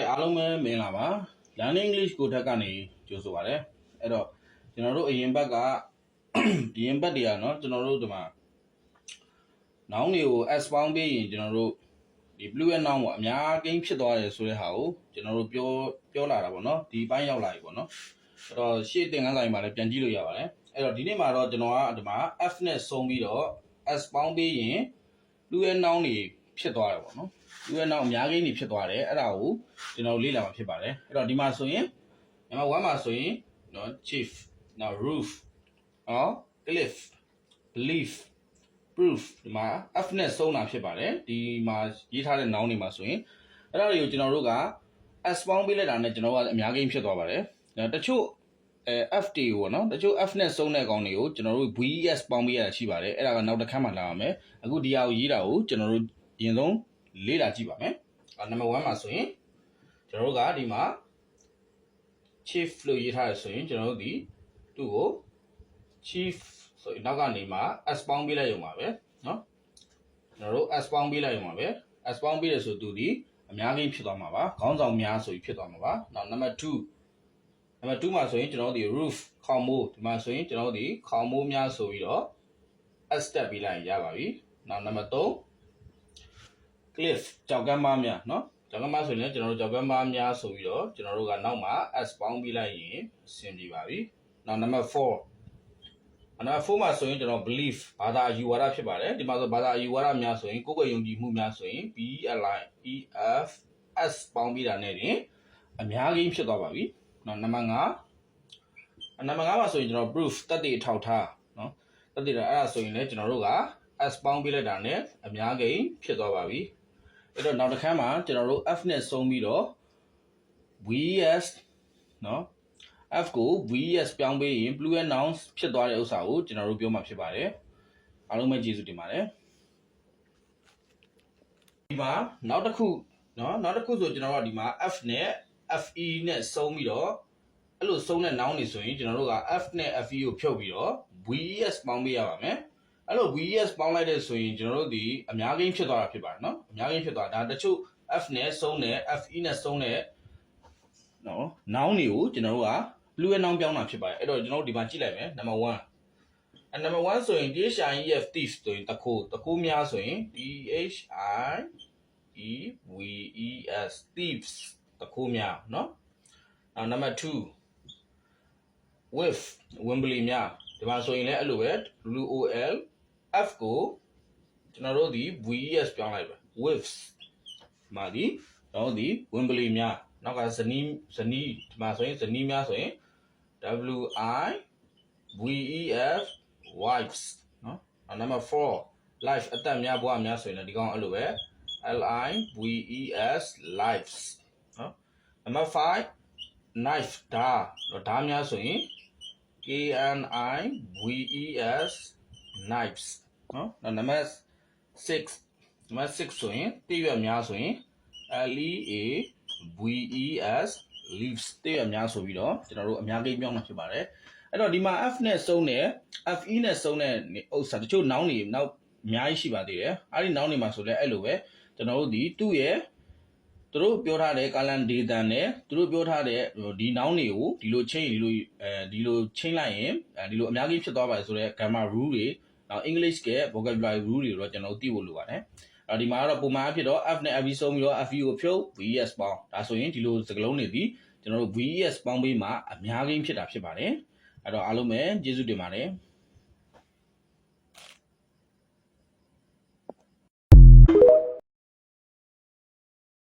အားလုံးပဲမင်္ဂလာပါ Learning English ကိုထက်ကနေကြိုဆိုပါရစေအဲ့တော့ကျွန်တော်တို့အရင်ဘက်ကဒီရင်ဘက်တွေကเนาะကျွန်တော်တို့ဒီမှာ noun တွေကို s ပေါင်းပြီးရင်ကျွန်တော်တို့ဒီ blue and noun ကိုအများကြီးဖြစ်သွားတယ်ဆိုတဲ့ဟာကိုကျွန်တော်တို့ပြောလာတာပေါ့เนาะဒီပိုင်းရောက်လာပြီပေါ့เนาะအဲ့တော့ရှေ့သင်ခန်းစာမှာလည်းပြန်ကြည့်လို့ရပါတယ်အဲ့တော့ဒီနေ့မှာတော့ကျွန်တော်ကဒီမှာ f နဲ့ဆုံးပြီးတော့ s ပေါင်းပြီးရင် blue and noun တွေဖြစ်သွားတယ်ပေါ့เนาะblue and noun အများကြီးနေဖြစ်သွားတယ်အဲ့ဒါကိုကျွန်တော်လေ့လာမှာဖြစ်ပါတယ်အဲ့တော့ဒီမှာဆိုရင် number 1မှာဆိုရင်เนาะ chief now roof cliff belief proof ဒီမှာ f နဲ့ဆုံးတာဖြစ်ပါတယ်ဒီမှာရေးထားတဲ့ noun တွေမှာဆိုရင်အဲ့ဒါတွေကိုကျွန်တော်တို့က s ပေါင်းပေးလိုက်တာနဲ့ကျွန်တော်ကအများကြီးဖြစ်သွားပါတယ်တချို့f တွေပေါ့နော်တချို့ f နဲ့ဆုံးတဲ့ကောင်တွေကိုကျွန်တော်တို့ ves ပေါင်းပေးရတာရှိပါတယ်အဲ့ဒါကနောက်တစ်ခါမှလာရမယ်အခုဒီဟာကိုရေးတာကိုကျွန်တော်တို့အရင်ဆုံးလေ့လာကြည့်ပါမယ်number 1မှာဆိုရင်ကျွန်တော်တို့ကဒီမှာ chief လို့ရေးထားရဆိုရင်ကျွန်တော်တို့ဒီသူ့ကို chief ဆိုရင်နောက်ကနေမှ s ပေါင်းပေးလိုက်ရုံပါပဲเนาะကျွန်တော်တို့ s ပေါင်းပေးလိုက်ရုံပါပဲ s ပေါင်းပေးတယ်ဆိုသူဒီအများကြီးဖြစ်သွားမှာပါခေါင်းဆောင်များဆိုပြီးဖြစ်သွားမှာပါနောက် number 2မှာဆိုရင်ကျွန်တော်တို့ဒီ roof ခေါင်မိုးဒီမှာဆိုရင်ကျွန်တော်တို့ဒီခေါင်မိုးများဆိုပြီးတော့ s တက်ပေးလိုက်ရပါပြီနောက် number 3 cliff ကြောက်ကမ်းပါးများเนาะကြောက်ကမ်းပါးဆိုရင်ကျွန်တော်တို့ကြောက်ကမ်းပါးများဆိုပြီးတော့ကျွန်တော်တို့ကနောက်မှာ s ပေါင်းပေးလိုက်ရင်အဆင်ပြေပါပြီနောက် number 4မှာဆိုရင်ကျွန်တော် belief ဘာသာယူဝါဒဖြစ်ပါတယ်ဒီမှာဆိုဘာသာယူဝါဒများဆိုရင်ကိုယ်ကိုယ်ယုံကြည်မှုများဆိုရင် BLIEF S ပေါင်းပြီးတာနဲ့တင်အများကြီးဖြစ်သွားပါပြီနောက် number 5မှာဆိုရင်ကျွန်တော် proof သက်သေအထောက်ထားเนาะသက်သေအဲ့ဒါဆိုရင်လည်းကျွန်တော်တို့က S ပေါင်းပေးလိုက်တာနဲ့အများကြီးဖြစ်သွားပါပြီအဲ့တော့နောက်တစ်ခါမှာကျွန်တော်တို့ F နဲ့ဆုံးပြီးတော့ VS เนาะF ကို VS ပြောင်းပေးရင် blue and nouns ဖြစ်သွားတဲ့ဥစ္စာကိုကျွန်တော်တို့ပြောမှာဖြစ်ပါတယ်အားလုံးပဲကျေးဇူးတင်ပါတယ်ဒီမှာနောက်တစ်ခုเนาะနောက်တစ်ခုဆိုကျွန်တော်တို့ဒီမှာ F နဲ့ FE နဲ့ဆုံးပြီးတော့အဲ့လိုဆုံးတဲ့ noun တွေဆိုရင်ကျွန်တော်တို့က F နဲ့ FE ကိုဖြုတ်ပြီးတော့ VS ပေါင်းပေးရပါမယ်အဲ့လို VS ပေါင်းလိုက်တဲ့ဆိုရင်ကျွန်တော်တို့ဒီအများကြီးဖြစ်သွားတာဖြစ်ပါတယ်เนาะအများကြီးဖြစ်သွားဒါတချို့ F နဲ့ဆုံးတဲ့ FE နဲ့ဆုံးတဲ့เนาะ noun တွေကိုကျွန်တော်တို့ကblue and noun ပြောင်းတာဖြစ်ပါတယ်အဲ့တော့ကျွန်တော်တို့ဒီမှာကြည့်လိုက်မယ် number 1number 1ဆိုရင် THIEF thief ဆိုရင်တခိုးများဆိုရင် THIEVES thieves တခိုးများเนาะနောက် number 2 with Wembley များဒီမှာဆိုရင်လည်းအဲ့လိုပဲ WOL F ကိုကျွန်တော်တို့ဒီ VES ပြောင်းလိုက်ပဲ with မှာဒီတော့ဒီ Wembley များနောက်ကဇနီးဒီမှာဆိုရင်ဇနီးများဆိုရင် WIVEF wives เนาะ number 4 life အသက်များဘဝများဆိုရင်လည်းဒီကောင်အဲ့လိုပဲ LIVES lives เนาะ number 5 knife ဓာတ်များဆိုရင်KNIVES knives เนาะ number 6ဆိုရင်တိရွက်များဆိုရင် LEAVES leaves တိရွက်များဆိုပြီးတော့ကျွန်တော်တို့အများကြီးပြောင်းမှာဖြစ်ပါတယ်အဲ့တော့ဒီမှာ F နဲ့ဆုံးတဲ့ FE နဲ့ဆုံးတဲ့ဥစ္စာတချို့ noun တွေနောက်အများကြီးရှိပါသေးတယ်အဲ့ဒီ noun တွေမှာဆိုလဲအဲ့လိုပဲကျွန်တော်တို့ဒီသူ့ရဲ့သူတို့ပြောထားတဲ့ကာလန်ဒေတာနဲ့သူတို့ပြောထားတဲ့ဒီ noun တွေကိုဒီလိုချိန်လိုက်ရင်ဒီလိုအများကြီးဖြစ်သွားပါတယ်ဆိုတော့ grammar rule တွေနောက် English ရဲ့ vocabulary rule တွေတော့ကျွန်တော်တို့သိဖို့လိုပါတယ်အဲ့ဒီမှာတော့ပုံမှန်အဖြစ်တော့ F နဲ့ FE ဆုံးပြီးတော့ FE ကိုဖြုတ် VES ပေါင်းဒါဆိုရင်ဒီလိုစကားလုံးတွေဒီကျွန်တော်တို့ VES ပေါင်းပေးမှအများကြီးဖြစ်တာဖြစ်ပါတယ်အဲ့တော့အားလုံးပဲကျေးဇူးတင်ပါတယ်